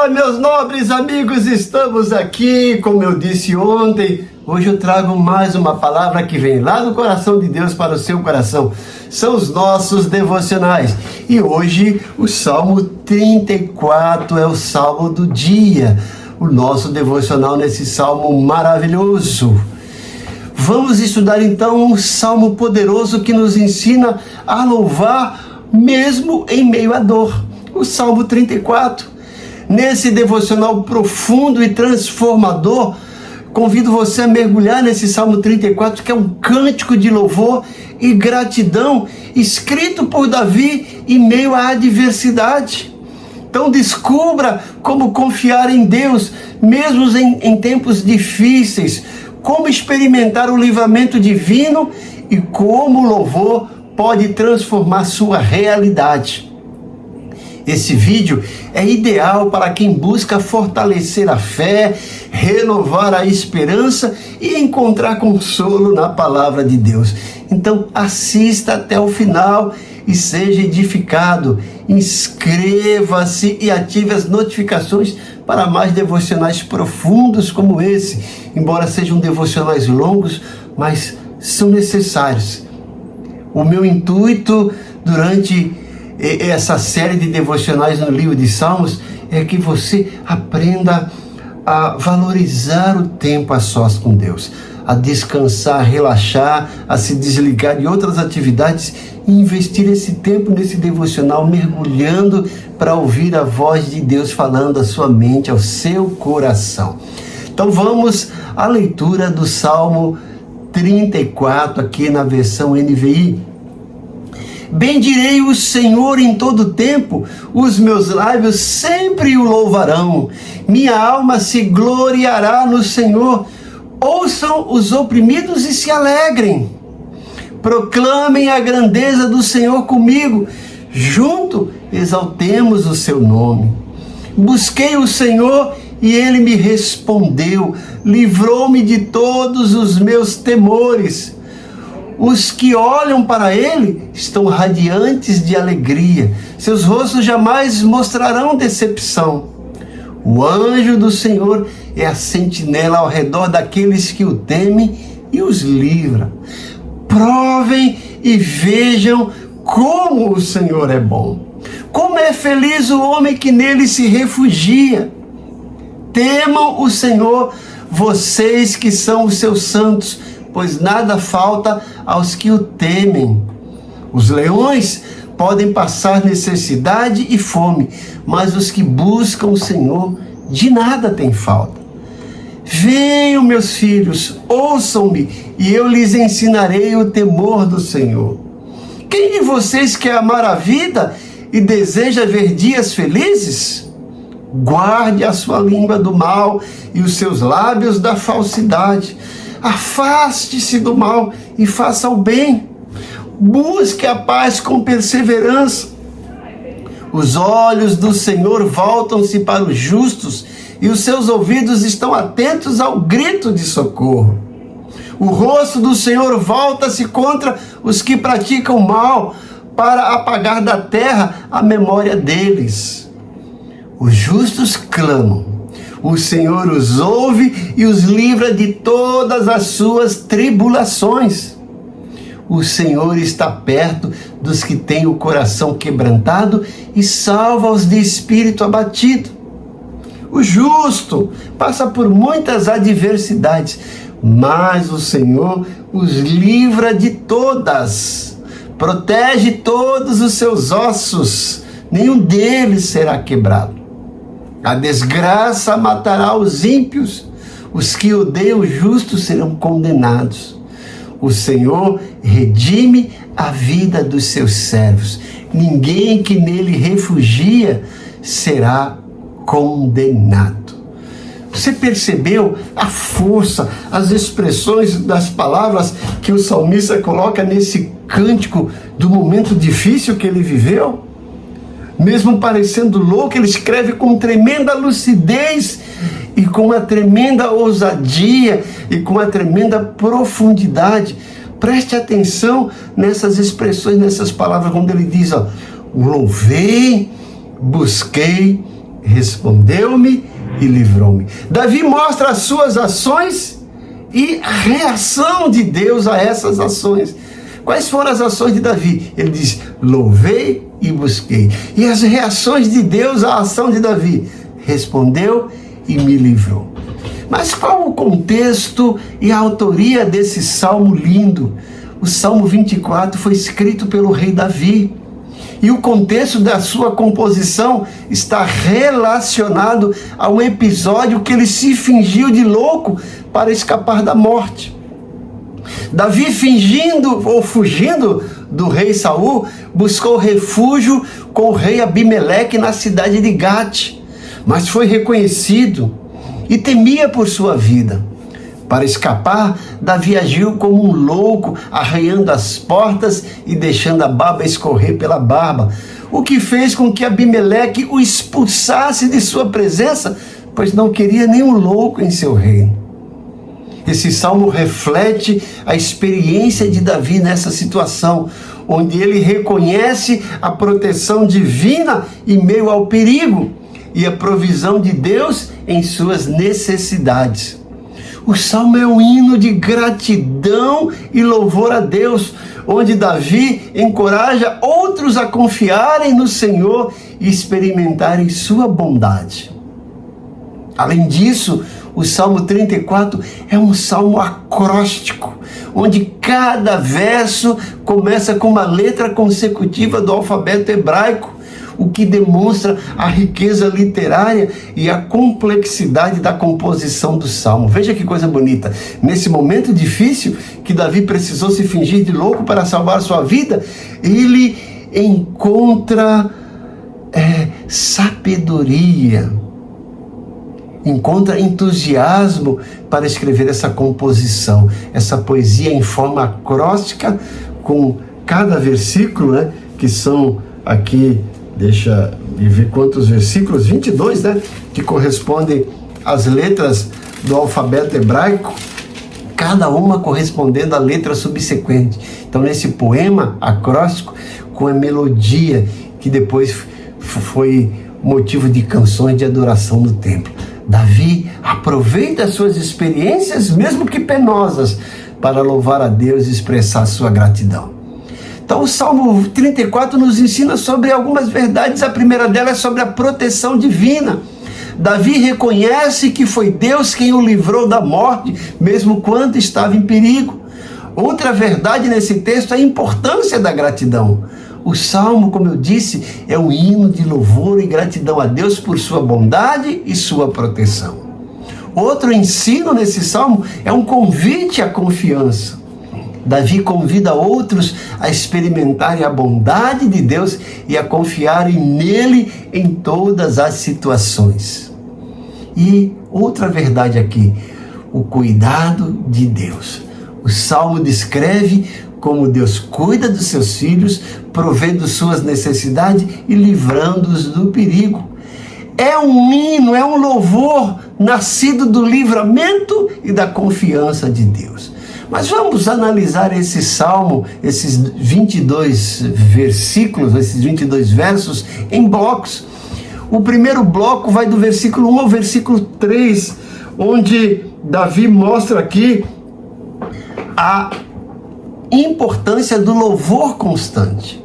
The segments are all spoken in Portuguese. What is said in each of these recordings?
Oi, meus nobres amigos, estamos aqui, como eu disse ontem. Hoje eu trago mais uma palavra que vem lá do coração de Deus para o seu coração. São os nossos devocionais. E hoje o Salmo 34 é o Salmo do dia. O nosso devocional nesse Salmo maravilhoso. Vamos estudar então um Salmo poderoso que nos ensina a louvar mesmo em meio à dor. O Salmo 34. Nesse devocional profundo e transformador, convido você a mergulhar nesse Salmo 34, que é um cântico de louvor e gratidão, escrito por Davi em meio à adversidade. Então descubra como confiar em Deus, mesmo em tempos difíceis, como experimentar o livramento divino e como o louvor pode transformar sua realidade. Esse vídeo é ideal para quem busca fortalecer a fé, renovar a esperança e encontrar consolo na palavra de Deus. Então assista até o final e seja edificado. Inscreva-se e ative as notificações para mais devocionais profundos como esse. Embora sejam devocionais longos, mas são necessários. O meu intuito durante essa série de devocionais no livro de Salmos é que você aprenda a valorizar o tempo a sós com Deus, a descansar, a relaxar, a se desligar de outras atividades e investir esse tempo nesse devocional, mergulhando para ouvir a voz de Deus falando à sua mente, ao seu coração. Então vamos à leitura do Salmo 34 aqui na versão NVI. Bendirei o Senhor em todo tempo, os meus lábios sempre o louvarão. Minha alma se gloriará no Senhor. Ouçam os oprimidos e se alegrem. Proclamem a grandeza do Senhor comigo. Junto exaltemos o seu nome. Busquei o Senhor e ele me respondeu. Livrou-me de todos os meus temores. Os que olham para ele estão radiantes de alegria. Seus rostos jamais mostrarão decepção. O anjo do Senhor é a sentinela ao redor daqueles que o temem e os livra. Provem e vejam como o Senhor é bom. Como é feliz o homem que nele se refugia. Temam o Senhor, vocês que são os seus santos, pois nada falta aos que o temem. Os leões podem passar necessidade e fome, mas os que buscam o Senhor de nada têm falta. Venham, meus filhos, ouçam-me, e eu lhes ensinarei o temor do Senhor. Quem de vocês quer amar a vida e deseja ver dias felizes? Guarde a sua língua do mal e os seus lábios da falsidade. Afaste-se do mal e faça o bem. Busque a paz com perseverança. Os olhos do Senhor voltam-se para os justos e os seus ouvidos estão atentos ao grito de socorro. O rosto do Senhor volta-se contra os que praticam mal, para apagar da terra a memória deles. Os justos clamam. O Senhor os ouve e os livra de todas as suas tribulações. O Senhor está perto dos que têm o coração quebrantado e salva os de espírito abatido. O justo passa por muitas adversidades, mas o Senhor os livra de todas. Protege todos os seus ossos, nenhum deles será quebrado. A desgraça matará os ímpios, os que odeiam o justo serão condenados. O Senhor redime a vida dos seus servos. Ninguém que nele refugia será condenado. Você percebeu a força, as expressões das palavras que o salmista coloca nesse cântico do momento difícil que ele viveu? Mesmo parecendo louco, ele escreve com tremenda lucidez e com uma tremenda ousadia e com uma tremenda profundidade. Preste atenção nessas expressões, nessas palavras, quando ele diz, louvei, busquei, respondeu-me e livrou-me. Davi mostra as suas ações e a reação de Deus a essas ações. Quais foram as ações de Davi? Ele diz: louvei e busquei. E as reações de Deus à ação de Davi? Respondeu e me livrou. Mas qual o contexto e a autoria desse salmo lindo? O Salmo 24 foi escrito pelo rei Davi. E o contexto da sua composição está relacionado a um episódio que ele se fingiu de louco para escapar da morte. Davi, fingindo ou fugindo do rei Saul, buscou refúgio com o rei Abimeleque na cidade de Gate, mas foi reconhecido e temia por sua vida. Para escapar, Davi agiu como um louco, arranhando as portas e deixando a baba escorrer pela barba, o que fez com que Abimeleque o expulsasse de sua presença, pois não queria nenhum louco em seu reino. Esse salmo reflete a experiência de Davi nessa situação, onde ele reconhece a proteção divina em meio ao perigo e a provisão de Deus em suas necessidades. O salmo é um hino de gratidão e louvor a Deus, onde Davi encoraja outros a confiarem no Senhor e experimentarem sua bondade. Além disso, o Salmo 34 é um salmo acróstico, onde cada verso começa com uma letra consecutiva do alfabeto hebraico, o que demonstra a riqueza literária e a complexidade da composição do salmo. Veja que coisa bonita. Nesse momento difícil, que Davi precisou se fingir de louco para salvar sua vida, ele encontra sabedoria, encontra entusiasmo para escrever essa composição, essa poesia em forma acróstica, com cada versículo, né, que são aqui, deixa eu ver quantos versículos, 22, né, que correspondem às letras do alfabeto hebraico, cada uma correspondendo à letra subsequente. Então, nesse poema acróstico, com a melodia que depois foi motivo de canções de adoração no templo. Davi aproveita as suas experiências, mesmo que penosas, para louvar a Deus e expressar sua gratidão. Então, o Salmo 34 nos ensina sobre algumas verdades. A primeira delas é sobre a proteção divina. Davi reconhece que foi Deus quem o livrou da morte, mesmo quando estava em perigo. Outra verdade nesse texto é a importância da gratidão. O Salmo, como eu disse, é um hino de louvor e gratidão a Deus por sua bondade e sua proteção. Outro ensino nesse Salmo é um convite à confiança. Davi convida outros a experimentarem a bondade de Deus e a confiarem nele em todas as situações. E outra verdade aqui, o cuidado de Deus. O Salmo descreve como Deus cuida dos seus filhos, provendo suas necessidades e livrando-os do perigo. É um hino, é um louvor nascido do livramento e da confiança de Deus. Mas vamos analisar esse salmo, esses 22 versículos, esses 22 versos, em blocos. O primeiro bloco vai do versículo 1 ao versículo 3, onde Davi mostra aqui a importância do louvor constante,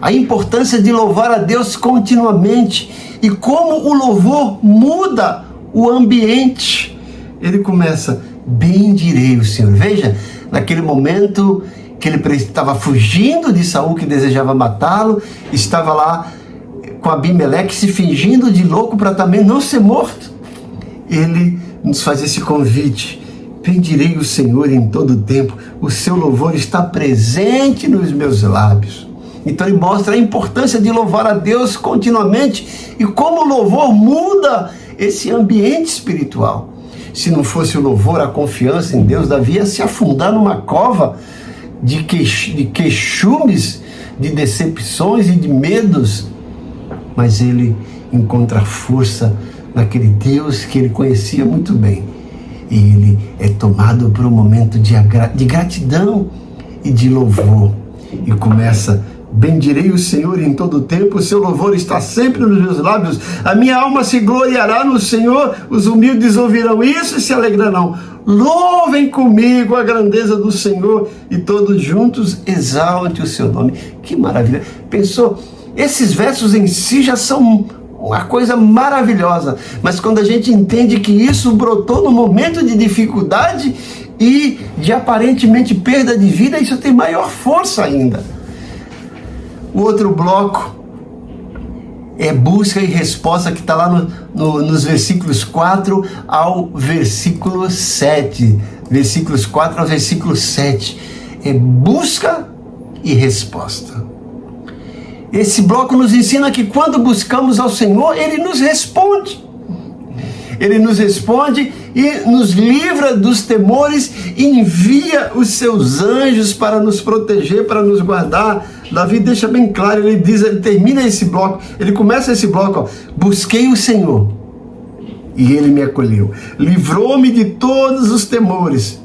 a importância de louvar a Deus continuamente e como o louvor muda o ambiente. Ele começa: bendirei o Senhor. Veja, naquele momento que ele estava fugindo de Saul, que desejava matá-lo, estava lá com Abimeleque se fingindo de louco para também não ser morto. Ele nos faz esse convite: bendirei o Senhor em todo o tempo, o seu louvor está presente nos meus lábios. Então ele mostra a importância de louvar a Deus continuamente e como o louvor muda esse ambiente espiritual. Se não fosse o louvor, a confiança em Deus, Davi ia se afundar numa cova de queixumes, de decepções e de medos. Mas ele encontra força naquele Deus que ele conhecia muito bem. E ele é tomado por um momento de gratidão e de louvor. E começa: Bendirei o Senhor em todo o tempo, o seu louvor está sempre nos meus lábios. A minha alma se gloriará no Senhor, os humildes ouvirão isso e se alegrarão. Louvem comigo a grandeza do Senhor e todos juntos exalte o seu nome. Que maravilha! Pensou? Esses versos em si já são uma coisa maravilhosa, mas quando a gente entende que isso brotou no momento de dificuldade e de aparentemente perda de vida, isso tem maior força ainda. O outro bloco é busca e resposta, que está lá nos versículos 4 ao versículo 7. Versículos 4 ao versículo 7. É busca e resposta. Esse bloco nos ensina que quando buscamos ao Senhor, Ele nos responde. Ele nos responde e nos livra dos temores e envia os seus anjos para nos proteger, para nos guardar. Davi deixa bem claro, ele termina esse bloco, ele começa esse bloco, ó, busquei o Senhor e Ele me acolheu, livrou-me de todos os temores.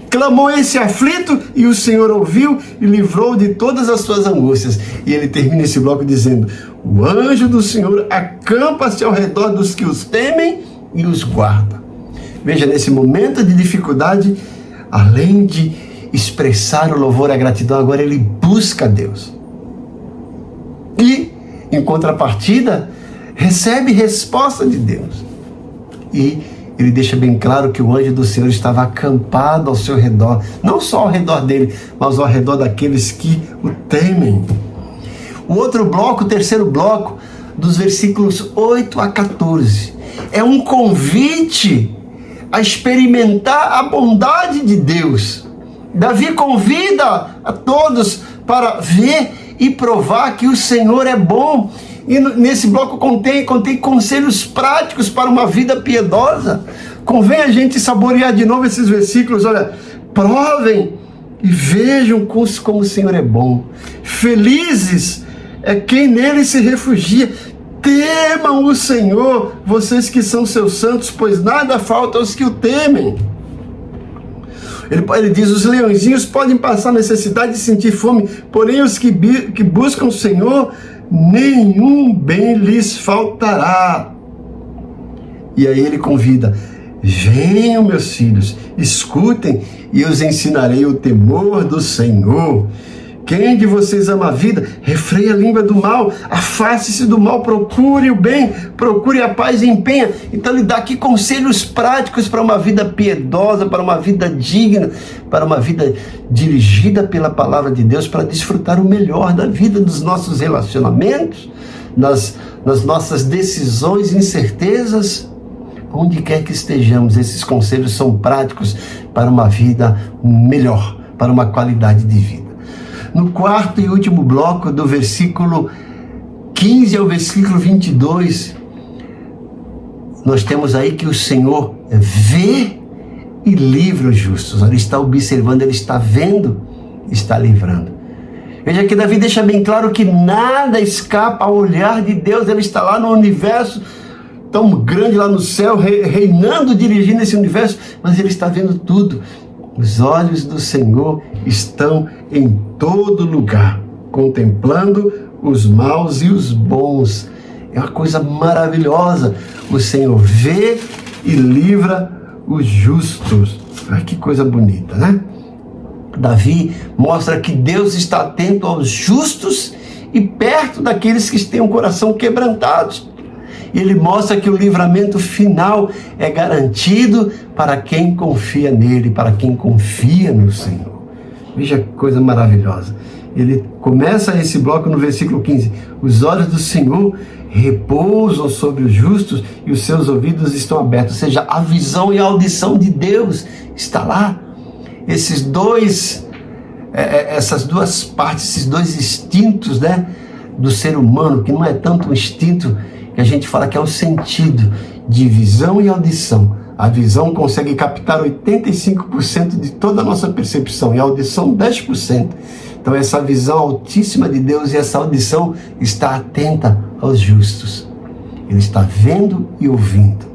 Clamou esse aflito e o Senhor ouviu e livrou de todas as suas angústias. E ele termina esse bloco dizendo: o anjo do Senhor acampa-se ao redor dos que os temem e os guarda. Veja, nesse momento de dificuldade, além de expressar o louvor e a gratidão, agora ele busca Deus. E, em contrapartida, recebe resposta de Deus. E ele deixa bem claro que o anjo do Senhor estava acampado ao seu redor, não só ao redor dele, mas ao redor daqueles que o temem. O outro bloco, o terceiro bloco, dos versículos 8 a 14, é um convite a experimentar a bondade de Deus. Davi convida a todos para ver e provar que o Senhor é bom. E nesse bloco contém conselhos práticos para uma vida piedosa. Convém a gente saborear de novo esses versículos. Olha, provem e vejam como o Senhor é bom. Felizes é quem nele se refugia. Temam o Senhor, vocês que são seus santos, pois nada falta aos que o temem. Ele diz: os leõezinhos podem passar necessidade de sentir fome, porém os que buscam o Senhor, nenhum bem lhes faltará. E aí ele convida: venham, meus filhos, escutem e os ensinarei o temor do Senhor. Quem de vocês ama a vida, refreie a língua do mal, afaste-se do mal, procure o bem, procure a paz e empenha. Então ele dá aqui conselhos práticos para uma vida piedosa, para uma vida digna, para uma vida dirigida pela palavra de Deus, para desfrutar o melhor da vida, dos nossos relacionamentos, nas nossas decisões e incertezas. Onde quer que estejamos, esses conselhos são práticos para uma vida melhor, para uma qualidade de vida. No quarto e último bloco, do versículo 15 ao versículo 22, nós temos aí que o Senhor vê e livra os justos. Ele está observando, ele está vendo, está livrando. Veja que Davi deixa bem claro que nada escapa ao olhar de Deus. Ele está lá no universo tão grande, lá no céu, reinando, dirigindo esse universo, mas ele está vendo tudo. Os olhos do Senhor estão em todo lugar, contemplando os maus e os bons. É uma coisa maravilhosa. O Senhor vê e livra os justos. Ah, que coisa bonita, né? Davi mostra que Deus está atento aos justos e perto daqueles que têm o coração quebrantado. Ele mostra que o livramento final é garantido para quem confia nele, para quem confia no Senhor. Veja que coisa maravilhosa. Ele começa esse bloco no versículo 15. Os olhos do Senhor repousam sobre os justos e os seus ouvidos estão abertos. Ou seja, a visão e a audição de Deus está lá. Essas duas partes, esses dois instintos, né, do ser humano, que não é tanto um instinto que a gente fala que é o sentido de visão e audição. A visão consegue captar 85% de toda a nossa percepção e a audição 10%. Então essa visão altíssima de Deus e essa audição está atenta aos justos. Ele está vendo e ouvindo.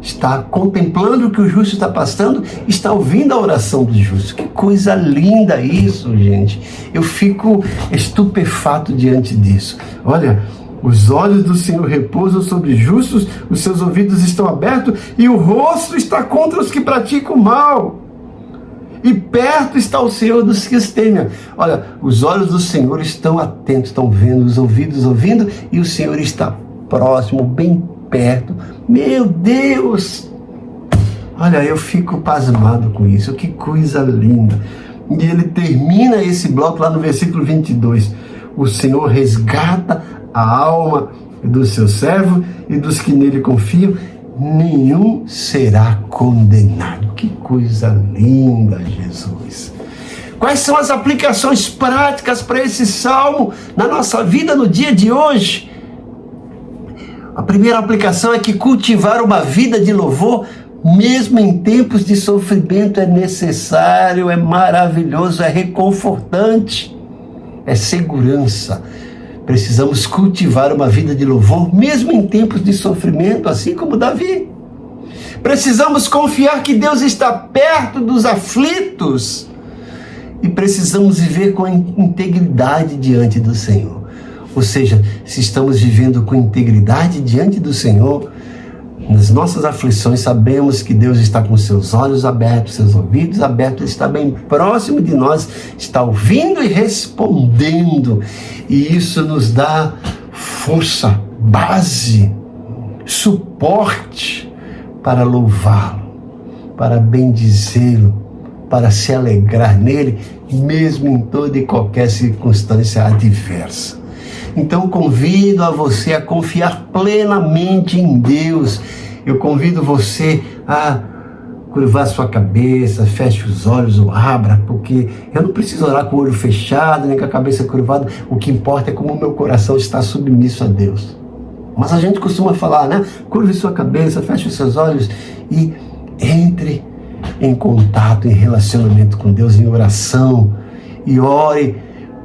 está contemplando o que o justo está passando, está ouvindo a oração do justo. Que coisa linda isso, gente. Eu fico estupefato diante disso. Olha, os olhos do Senhor repousam sobre justos, os seus ouvidos estão abertos e o rosto está contra os que praticam o mal. E perto está o Senhor dos que os temem. Olha, os olhos do Senhor estão atentos, estão vendo, os ouvidos ouvindo, e o Senhor está próximo, bem perto. Meu Deus! Olha, eu fico pasmado com isso, que coisa linda. E ele termina esse bloco lá no versículo 22. O Senhor resgata a alma do seu servo e dos que nele confiam, nenhum será condenado. Que coisa linda, Jesus. Quais são as aplicações práticas para esse salmo na nossa vida no dia de hoje? A primeira aplicação é que cultivar uma vida de louvor, mesmo em tempos de sofrimento, é necessário, é maravilhoso, é reconfortante, é segurança. Precisamos cultivar uma vida de louvor, mesmo em tempos de sofrimento, assim como Davi. Precisamos confiar que Deus está perto dos aflitos e precisamos viver com integridade diante do Senhor. Ou seja, se estamos vivendo com integridade diante do Senhor, nas nossas aflições sabemos que Deus está com seus olhos abertos, seus ouvidos abertos, está bem próximo de nós, está ouvindo e respondendo. E isso nos dá força, base, suporte para louvá-lo, para bendizê-lo, para se alegrar nele, mesmo em toda e qualquer circunstância adversa. Então convido a você a confiar plenamente em Deus. Eu convido você a curvar sua cabeça, feche os olhos ou abra, porque eu não preciso orar com o olho fechado, nem com a cabeça curvada. O que importa é como o meu coração está submisso a Deus. Mas a gente costuma falar, né? Curve sua cabeça, feche os seus olhos e entre em contato, em relacionamento com Deus, em oração, e ore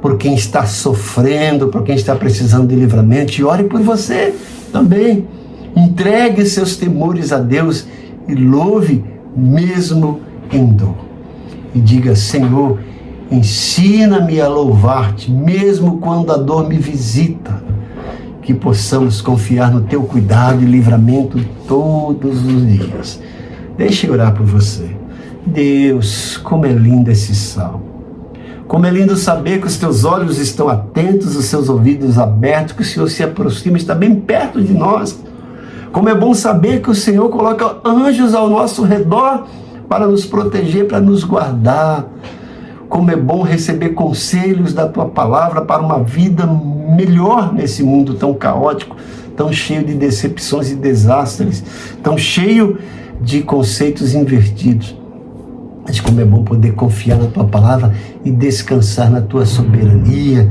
por quem está sofrendo, por quem está precisando de livramento, e ore por você também. Entregue seus temores a Deus e louve mesmo em dor. E diga: Senhor, ensina-me a louvar-te, mesmo quando a dor me visita. Que possamos confiar no teu cuidado e livramento todos os dias. Deixa eu orar por você. Deus, como é lindo esse salmo. Como é lindo saber que os teus olhos estão atentos, os seus ouvidos abertos, que o Senhor se aproxima, está bem perto de nós. Como é bom saber que o Senhor coloca anjos ao nosso redor para nos proteger, para nos guardar. Como é bom receber conselhos da tua palavra para uma vida melhor nesse mundo tão caótico, tão cheio de decepções e desastres, tão cheio de conceitos invertidos. Mas como é bom poder confiar na tua palavra e descansar na tua soberania.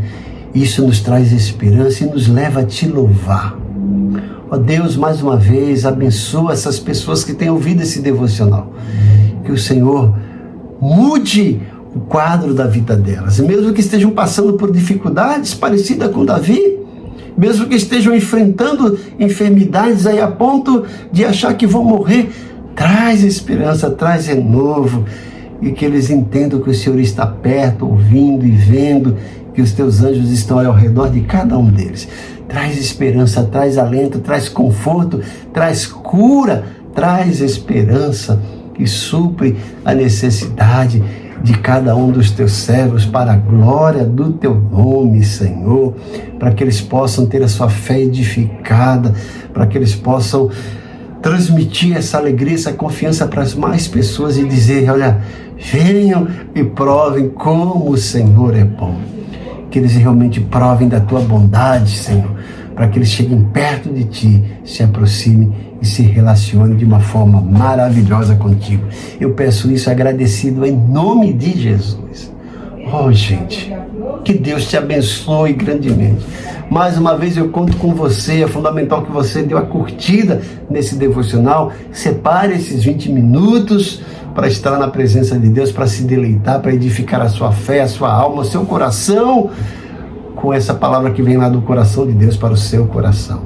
Isso nos traz esperança e nos leva a te louvar. Ó Deus, mais uma vez, abençoa essas pessoas que têm ouvido esse devocional. Que o Senhor mude o quadro da vida delas, mesmo que estejam passando por dificuldades parecidas com Davi, mesmo que estejam enfrentando enfermidades aí a ponto de achar que vão morrer, traz esperança, traz renovo, e que eles entendam que o Senhor está perto, ouvindo e vendo, que os teus anjos estão ao redor de cada um deles. Traz esperança, traz alento, traz conforto, traz cura, traz esperança, que supre a necessidade de cada um dos teus servos para a glória do teu nome, Senhor, para que eles possam ter a sua fé edificada, para que eles possam transmitir essa alegria, essa confiança para as mais pessoas e dizer: olha, venham e provem como o Senhor é bom. Que eles realmente provem da tua bondade, Senhor, para que eles cheguem perto de ti, se aproximem e se relacionem de uma forma maravilhosa contigo. Eu peço isso agradecido em nome de Jesus. Oh, gente, que Deus te abençoe grandemente. Mais uma vez eu conto com você. É fundamental que você dê uma curtida nesse devocional. Separe esses 20 minutos para estar na presença de Deus, para se deleitar, para edificar a sua fé, a sua alma, o seu coração, com essa palavra que vem lá do coração de Deus para o seu coração.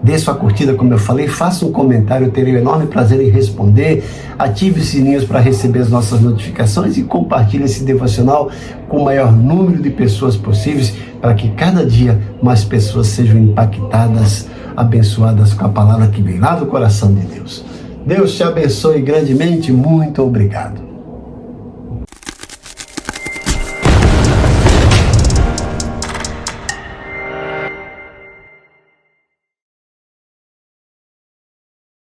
Dê sua curtida, como eu falei, faça um comentário, eu terei um enorme prazer em responder. Ative os sininhos para receber as nossas notificações e compartilhe esse devocional com o maior número de pessoas possíveis, para que cada dia mais pessoas sejam impactadas, abençoadas com a palavra que vem lá do coração de Deus. Deus te abençoe grandemente, muito obrigado.